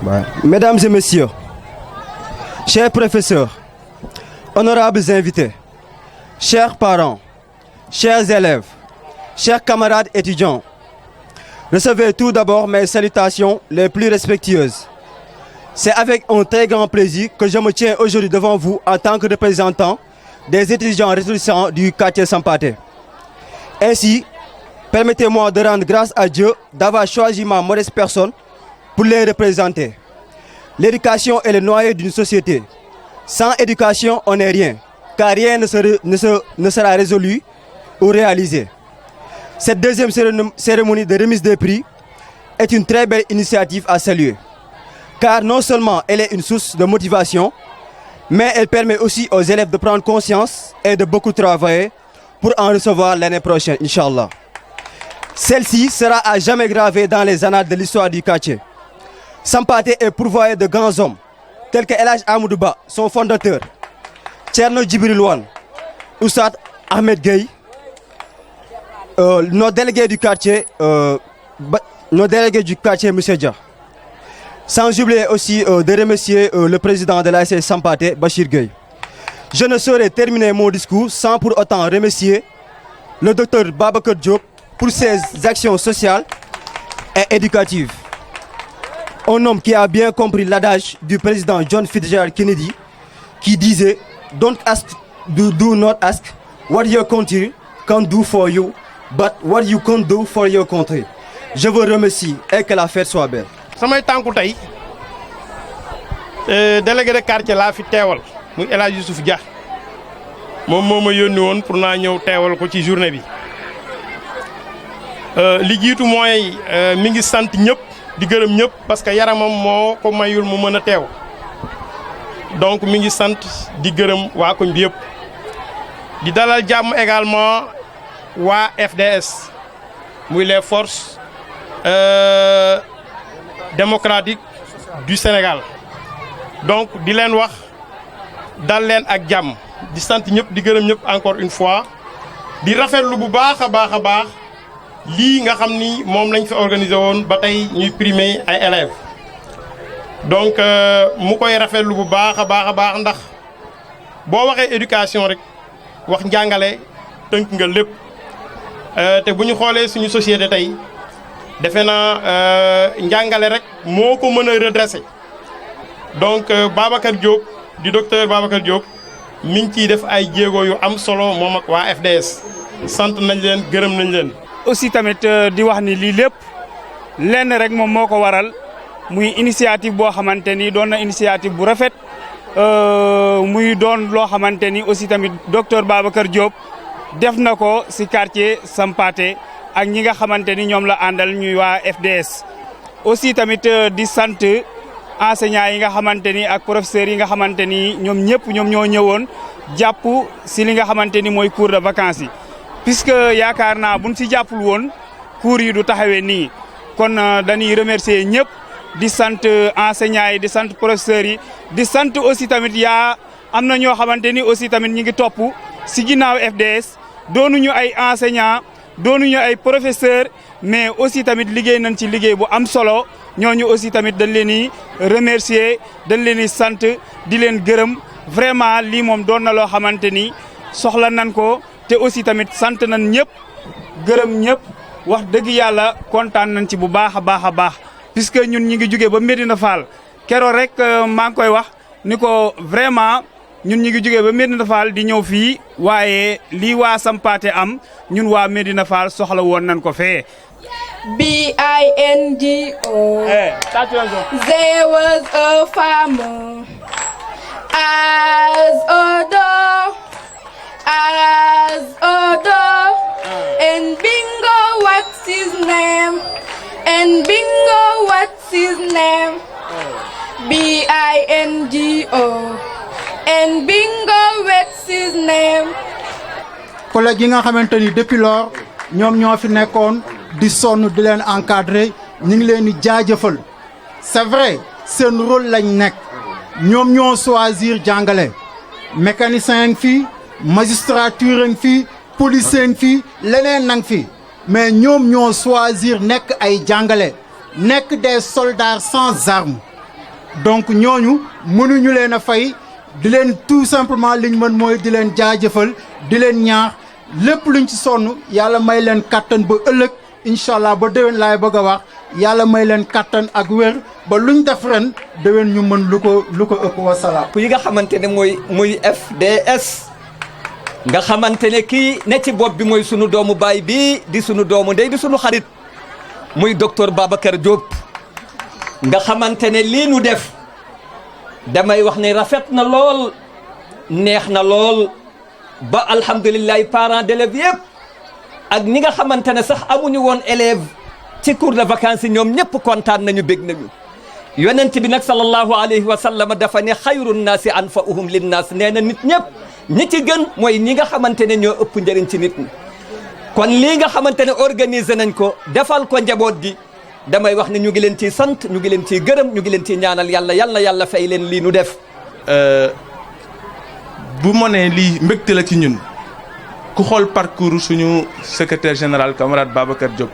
Ouais. Mesdames et messieurs, chers professeurs, honorables invités, chers parents, chers élèves, chers camarades étudiants, recevez tout d'abord mes salutations les plus respectueuses. C'est avec un très grand plaisir que je me tiens aujourd'hui devant vous en tant que représentant des étudiants ressortissants du quartier Sampaté. Ainsi, permettez-moi de rendre grâce à Dieu d'avoir choisi ma modeste personne pour les représenter. L'éducation est le noyau d'une société. Sans éducation, on n'est rien, car rien ne sera résolu ou réalisé. Cette deuxième cérémonie de remise des prix est une très belle initiative à saluer, car non seulement elle est une source de motivation, mais elle permet aussi aux élèves de prendre conscience et de beaucoup travailler pour en recevoir l'année prochaine, Inch'Allah. Celle-ci sera à jamais gravée dans les annales de l'histoire du quartier. Sampaté est pourvoyé de grands hommes, tels que El Hadj Amadou Ba, son fondateur, Thierno Djibril Wane, Oustad Ahmed Gueye, nos délégués du quartier, M. Dia. Sans oublier aussi de remercier le président de l'ASC Sampaté, Bachir Gueye. Je ne saurais terminer mon discours sans pour autant remercier le docteur Babacar Diop pour ses actions sociales et éducatives. Un homme qui a bien compris l'adage du président John Fitzgerald Kennedy qui disait "Don't ask, do not ask what your country can do for you, but what you can do for your country." Je vous remercie et que la fête soit belle. samay tànku tey délégué de quartier laa fi teewal muy El Hadj Youssouf Dia moom moo ma yónni woon pour naa ñëw teewal ko ci journée bi li jiitu mooy mi ngi sant ñëpp di gërëm ñëpp parce que yaramam moo ko mayul mu mën a teew donc mi ngi sant di gërëm waa koñ bi yëpp di dalal jàmm également waa FDS muy les forces démocratiques du Sénégal donc di leen wax dal leen ak jàmm di sant ñëpp di gërëm ñëpp encore une fois di rafetlu bu baax a baax a baax lii nga xam ni moom lañ fi organisé woon ba tey ñuy primer ay élèves donc mu koy rafetlu bu baax a baax ndax boo waxee éducation rek wax njàngale tënk nga lépp te bu ñu xoolee suñu société tey defe naa njàngale rek moo ko mën a redresser donc Babacar Diop di docteur Babacar Diop mi ngi ciy def ay jéego yu am solo moom ak waa FDS sant nañ leen gërëm nañ leen. aussi tamit di wax ni lii lépp lenn rek moom moo ko waral muy initiative boo xamante ni doon na initiative bu rafet muy doon loo xamante ni aussi tamit docteur Babacar Diop def na ko si quartier Sampaté ak ñi nga xamante ni ñoom la àndal ñuy waa FDS. aussi tamit di sant enseignants yi nga xamante ni ak professeurs yi nga xamante ni ñoom ñëpp ñoom ñoo ñëwoon jàpp si li nga xamante ni mooy cours de vacances yi. puisque yaakaar naa buñ si jàppul woon cours yi du taxawee nii kon dañuy remercier ñëpp di sant enseignants yi di sant professeurs yi di sant aussi tamit am na ñoo xamante ni aussi tamit ñi ngi topp si ginnaaw FDS doonuñu ay enseignants doonuñu ay professeurs mais aussi tamit liggéey nañ ci liggéey bu am solo ñooñu aussi tamit dañ leen di remercier dañ leen di sant di leen gërëm vraiment lii moom doon na loo xamante ni soxla nañ ko. te aussi tamit sant nañ ñëpp gërëm ñëpp wax dëgg yàlla kontaan nañ ci bu baax a baax puisque ñun ñi ngi jóge ba Médina Fall keroog rek maa ngi koy wax ni ko vraiment ñun ñi ngi jóge ba Médina Fall di ñëw fii waaye lii waa Sampaté am ñun waa Médina Fall soxla woon nañ ko fee. BINGO. There was a farmer as a dog. And bingo, what's his name? And bingo, what's his name? BINGO. And bingo, what's his name? collègues yi nga xamante ni depuis lors ñoom ñoo fi nekkoon di sonn di leen encadrer ñu ngi leen di jaajëfal c'est vrai seen rôle lañ nekk ñoom ñoo choisir jàngale mécanicien fi magistrature fi policier fi leneen nang fi mais ñoom ñoo choisir nekk ay jàngale nekk des soldats sans armes donc ñooñu mënuñu leen a fay di leen tout simplement liñ mën mooy di leen jaajëfal di leen ñaax lépp luñ ci sonn yàlla may leen kattan ba ëllëg incha allah ba déwén laay bëgg a wax yàlla may leen kattan ak wér ba luñ def ren déwén ñu mën lu ko ëpp wasalaam. ku yi nga xamante ne muy FDS nga xamante ne kii ne ci bopp bi mooy sunu doomu baay bi di sunu doomu ndey di sunu xarit muy docteur Babacar Diop nga xamante ne lii nu def damay wax ne rafet na lool neex na lool ba alhamdulilah parents d'élèves yëpp ak ñi nga xamante ne sax amuñu woon élève ci cours de vacances yi ñoom ñëpp kontaan nañu bég nañu yonent bi nag sallallahu alayhi wa sallam dafa ne xayru naasi anfa'uhum linnaas nee na nit ñëpp ñi ci gën mooy ñi nga xamante ne ñoo ëpp njëriñ ci nit ñi kon lii nga xamante ne organiser nañ ko defal ko njaboot gi damay wax ne ñu ngi leen ciy sant ñu ngi leen ciy gërëm ñu ngi leen ciy ñaanal yàlla fay leen lii nu def. bu ma nee lii mbégte la ci ñun ku xool parcours suñu secrétaire général camarade Babacar Diop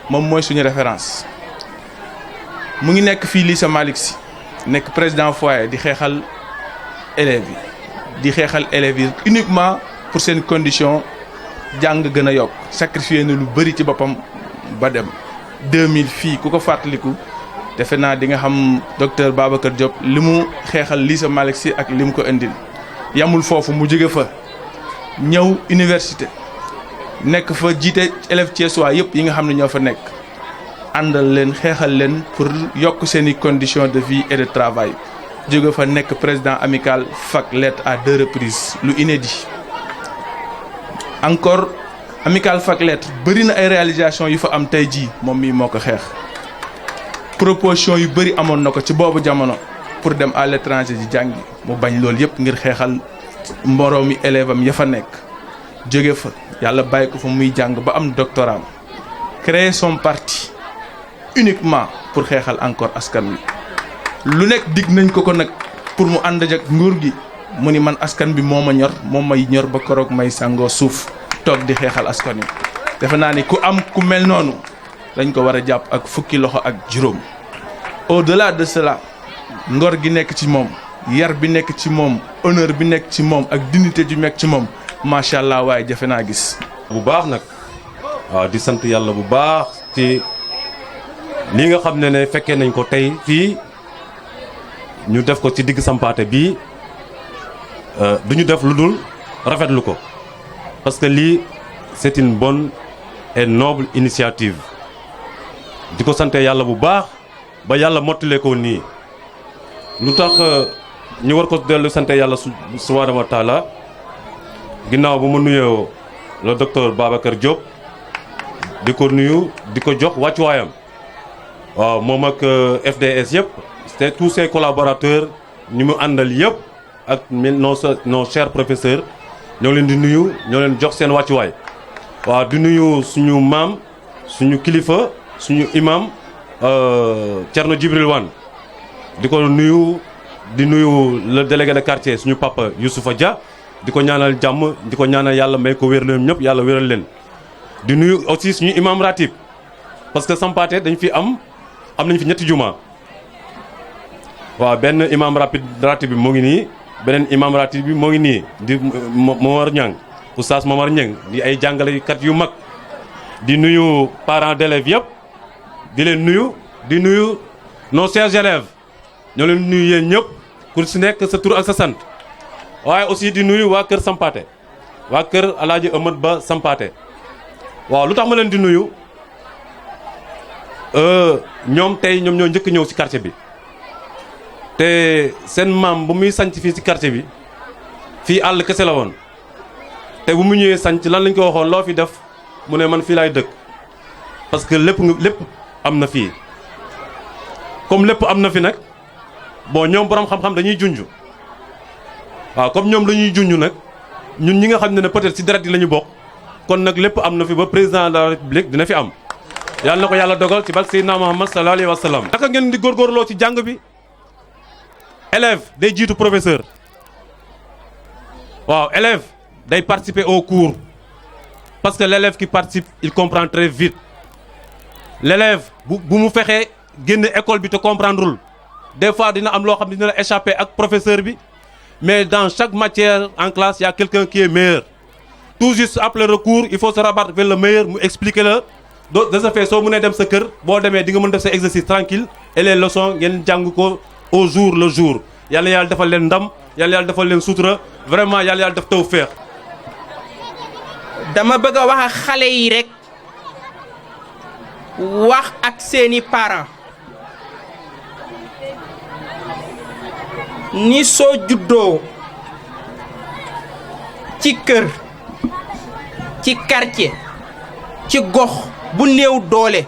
moom mooy suñu référence mu ngi nekk fii lycée Malick Sy nekk président foyer di xeexal élèves yi uniquement pour seen condition jàng gën a yokk sacrifié na lu bëri ci boppam ba dem 2000 fii ku ko fàttaliku defe naa di nga xam docteur Babacar Diop li mu xeexal lycée Malick Sy ak li mu ko indil yamul foofu mu jóge fa ñëw université nekk fa jiite élèves thiessois yëpp yi nga xam ne ñoo fa nekk àndal leen xeexal leen pour yokk seeni conditions de vie et de travail jóge fa nekk président amical fac lettres à 2 reprises lu inédit encore amical fac lettres bëri na ay réalisation yu fa am tey jii moom mii moo ko xeex proposition yu bëri amoon na ko ci boobu jamono pour dem à l'étranger ji jàngi mu bañ loolu yëpp ngir xeexal moroomi élève am ya fa nekk jóge fa yàlla bàyyi ko fa muy jàng ba am doctorat créer son parti uniquement pour xeexal encore askan wi lu nekk dig nañ ko nag pour mu ànd ak nguur gi mu ni man askan bi moo ma ñor moom may ñor ba koroog may sangoo suuf toog di xeexal askan wi defe naa ni ku am ku mel noonu dañ ko war a jàpp ak fukki loxo ak juróom au-delà de cela ngor gi nekk ci moom yar bi nekk ci moom honneur bi nekk ci moom ak dignité ju nekk ci moom macha allah waaye jafe naa gis. bu baax nag waaw di sant yàlla bu baax ci lii nga xam ne fekkee nañ ko tey fii ñu def ko ci digg Sampaate bii du ñu def lu dul rafetlu ko parce que lii c'est une bonne et noble initiative di ko sante yàlla bu baax ba yàlla mottalee ko nii lu tax ñu war ko dellu sante yàlla subhaanahu wa taala ginnaaw bu ma nuyoo le docteur Babacar Diop di ko nuyu di ko jox wàccuwaayam waaw moom ak FDS yëpp c'est tous ses collaborateurs ñu mu àndal yëpp ak nos chers professeurs ñoo leen di nuyu ñoo leen jox seen wàccuwaay waaw di nuyu suñu maam suñu kilifa suñu imam Thierno Djibril Wane di ko nuyu di nuyu le délégué de quartier suñu papa Youssoufa Dia di ko ñaanal jàmm di ko ñaanal yàlla may ko wér leen ñëpp yàlla wéral leen di nuyu aussi suñu imam ratib parce que Sampaate dañ fi am nañ fi ñetti juma waaw benn imam ratib bi moo ngi nii beneen imam ratib bi moo ngi nii di Momar Niang oustaz Momar Niang di ay jàngalekat yu mag di nuyu parents d'élèves yëpp di leen nuyu di nuyu nos chers élèves ñoo leen nuyu yéen ñëpp ku si nekk sa tur ak sa sant waaye aussi di nuyu waa kër Sampaate waa kër Alaaji Amat Ba Sampaate waaw lu tax ma leen di nuyu ñoom tey ñoom ñoo njëkk ñëw ci quartier bi te seen maam bu muy sanc fii ci quartier bi fii àll kese la woon te bu mu ñëwee sanc lan lañ ko waxoon loo fi def mu ne man fii laay dëkk parce que lépp am na fii comme lépp am na fi nag bon ñoom borom xam-xam dañuy junj waaw comme ñoom dañuy junj nag ñun ñi nga xam ne peut-être ci deret yi la ñu bokk kon nag lépp am na fi ba président de la république dina fi am yàlla na ko yàlla dogal ci barke Seydina Muhammad sallallahu alayhi wa sallam. naka ngeen di góorgóorloo ci jàng bi élève day jiitu professeur waaw élève day participer au cours parce que l'élève qui participe il comprend très vite l'élève bu mu fexee génn école bi te comprendrewul des fois dina am loo xam ne dina la échapper ak professeur bi mais dans chaque matière en classe il y a quelqu'un qui est meilleur tout juste après le cours il faut se rabattre vers le meilleur mu expliquer la de ce fait soo mënee dem sa kër boo demee di nga mën def sa exercice tranquille et les leçons ngeen jàng ko au jour le jour yàlla yàlla defal leen ndam yàlla defal leen sutura vraiment yàlla def tawfeex. dama bëgg a wax ak xale yi rek wax ak seeni parents ni soo juddoo ci kër ci quartier ci gox bu néew doole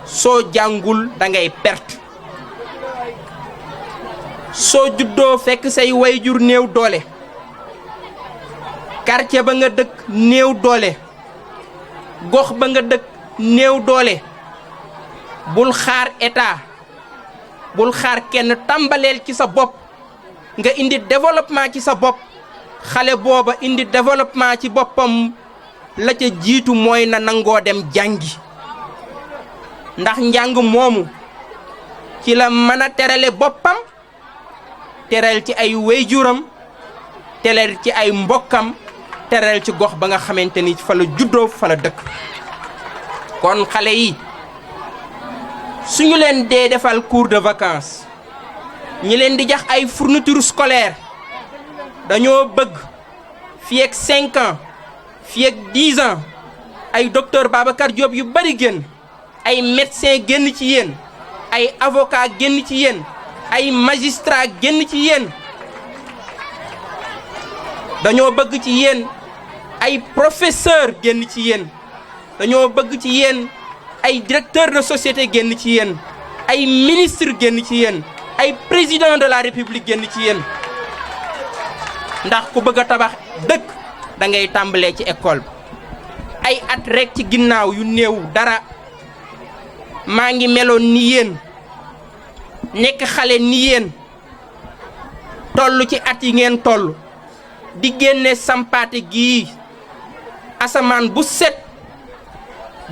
soo jàngul da ngay perte soo juddoo fekk say wayjur néew doole quartier ba nga dëkk néew doole gox ba nga dëkk néew doole bul xaar état bul xaar kenn tàmbaleel ci sa bopp nga indi développement ci sa bopp xale booba indi développement ci boppam la ca jiitu mooy na nangoo dem jàngi ndax njàng moomu ci la mën a terale boppam teral ci ay wayjuram teral ci ay mbokkam teral ci gox ba nga xamante ni fa la juddoo fa la dëkk kon xale yi suñu leen dee defal cours de vacances ñi leen di jax ay fourniture scolaire dañoo bëgg fii ak 5 ans fii ak 10 ans ay docteur Babacar Diop yu bari génn ay médecin génn ci yéen ay avocat génn ci yéen ay magistrat génn ci yéen dañoo bëgg ci yéen ay professeur génn ci yéen dañoo bëgg ci yéen ay directeur de société génn ci yéen ay ministre génn ci yéen ay président de la république génn ci yéen ndax ku bëgg a tabax dëkk da ngay tàmbalee ci école bi ay at rek ci ginnaaw yu néew dara maa ngi meloon ni yéen nekk xale ni yéen toll ci at yi ngeen toll di génne sampaate gii asamaan bu set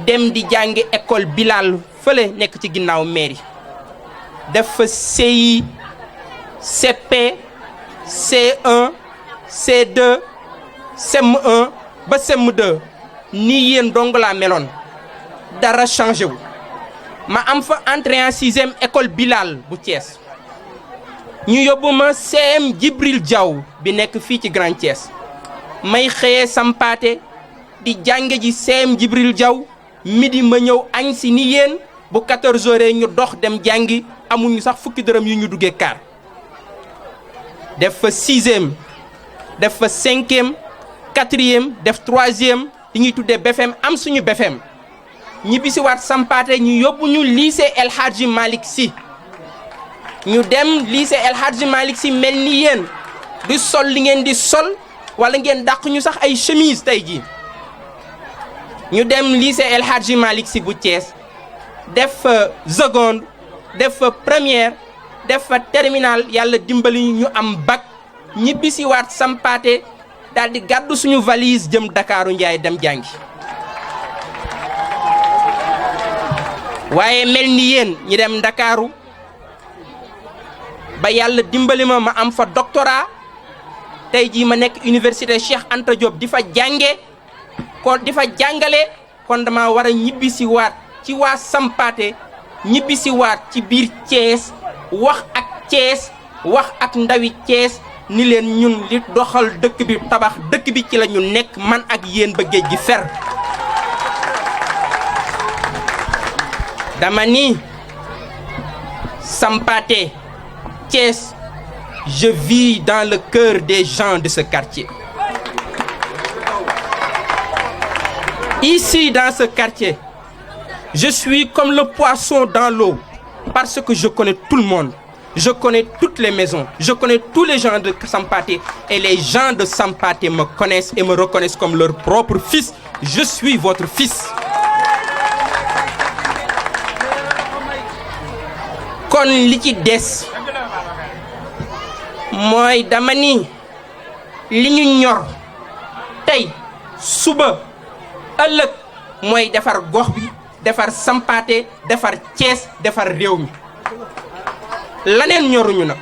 dem di jàngi école Bilal fële nekk ci ginnaaw mairie def fa CI CP C1 C2 CM1 ba CM2 nii yéen dong laa meloon dara changé wu ma am fa entrée en 6e école Bilal bu Thiès ñu yóbbu ma CM Djibril Diaw bi nekk fii ci Grand Thiès may xëyee sampaate di jànge ji CM Djibril Diaw midi ma ñëw añ si ni yéen bu 14 heures ñu dox dem jàngi amuñu sax fukki dërëm yu ñu duggee kaar def fa 6e def fa 5e 4e def 3e li ñuy tuddee BFM am suñu BFM ñibbisi waat sampaate ñu yóbbu ñu lycée El Hadji Malick Sy ñu dem lycée El Hadji Malick Sy mel ni yéen di sol li ngeen di sol wala ngeen dàq ñu sax ay chemise tey jii ñu dem lycée El Hadji Malick Sy bu Thiès def fa seconde def fa première def fa terminale yàlla dimbali ñu am bac ñibbisi waat sampaate daal di gàddu suñu valise jëm Dakaaru Njaay dem jàngi waaye mel ni yéen ñi dem Ndakaaru ba yàlla dimbali ma am fa doctorat tey jii ma nekk université Cheikh Anta Diop di fa jànge kon di fa jàngale kon dama war a ñibbisi waat ci waa sampaate ñibbisi waat ci biir Thiès wax ak Thiès wax ak ndawi Thiès ni leen ñun li doxal dëkk bi tabax dëkk bi ci la ñu nekk man ak yéen ba géej gi fer dama ni sampaate Thiès je vis dans le cœur des gens de ce quartier. Ici dans ce quartier je suis comme le poisson dans l'eau parce que je connais tout le monde. Je connais toutes les maisons, je connais tous les gens de Sampaté et les gens de Sampaté me connaissent et me reconnaissent comme leur propre fils. Je suis votre fils. kon li ci des mooy dama ni li ñu ñor tey suba ëllëg mooy defar gox bi defar Sampaté defar Thiès defar réew mi laneen ñoruñu nag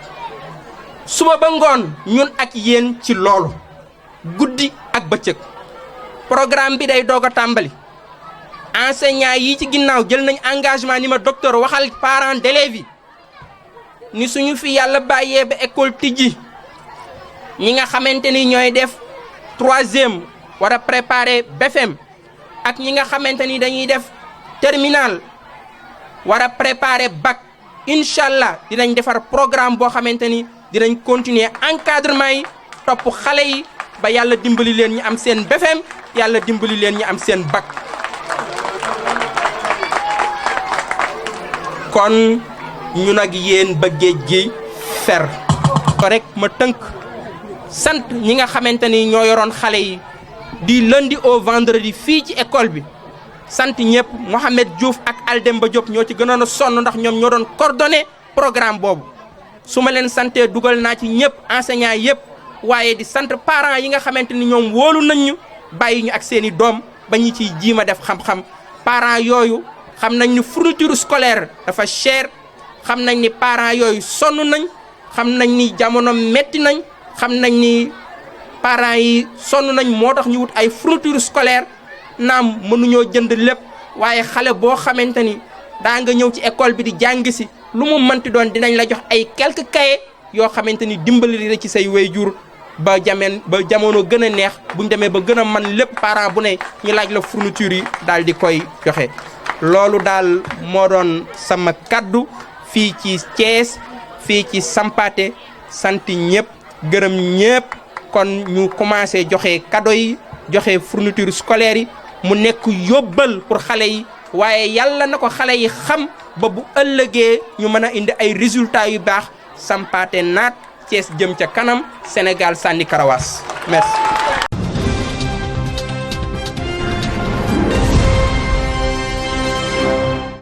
suba ba ngoon ñun ak yéen ci loolu guddi ak bëccëg programme bi day doog a tàmbali enseignant yi ci ginnaaw jël nañ engagement ni ma docteur waxal parents d'élèves yi ni suñu fi yàlla bàyyee ba école tijji ñi nga xamante ni ñooy def 3e war a préparer BFEM ak ñi nga xamante ni dañuy def terminal war a préparer bac incha allah dinañ defar programme boo xamante ni dinañ continuer encadrement yi topp xale yi ba yàlla dimbali leen ñu am seen BFEM yàlla dimbali leen ñu am seen bac. kon ñu nag yéen ba géej gi fer ko rek ma tënk sant ñi nga xamante ni ñoo yoroon xale yi di lundi au vendredi fii ci école bi sant ñëpp Mohamed Diouf ak Aldemba Diop ñoo ci gënoon a sonn ndax ñoom ñoo doon coordonné programme boobu su ma leen santee dugal naa ci ñëpp enseignants yëpp waaye di sant parents yi nga xamante ni ñoom wóolu nañ ñu bàyyi ñu ak seen i doom ba ñu ciy jiima def xam-xam parents yooyu xam nañ ni fourniture scolaire dafa cher xam nañ ni parents yooyu sonn nañ xam nañ ni jamono metti nañ xam nañ ni parents yi sonn nañ moo tax ñu wut ay fourniture scolaire naam mënuñoo jënd lépp waaye xale boo xamante ni daa nga ñëw ci école bi di jàng si lu mu mënti doon dinañ la jox ay quelques cahiers yoo xamante ni dimbali la ci say waajur ba jamono gën a neex buñ demee ba gën a man lépp parent bu ne ñu laaj la fourniture yi daal di koy joxe. loolu daal moo doon sama kaddu fii ci Thiès fii ci Sampaate sant ñëpp gërëm ñëpp kon ñu commencé joxe cadeau yi joxe fourniture scolaire yi mu nekk yóbbal pour xale yi waaye yàlla na ko xale yi xam ba bu ëllëgee ñu mën a indi ay résultats yu baax Sampaate naat Thiès jëm ca kanam Sénégal sànni karawaas merci.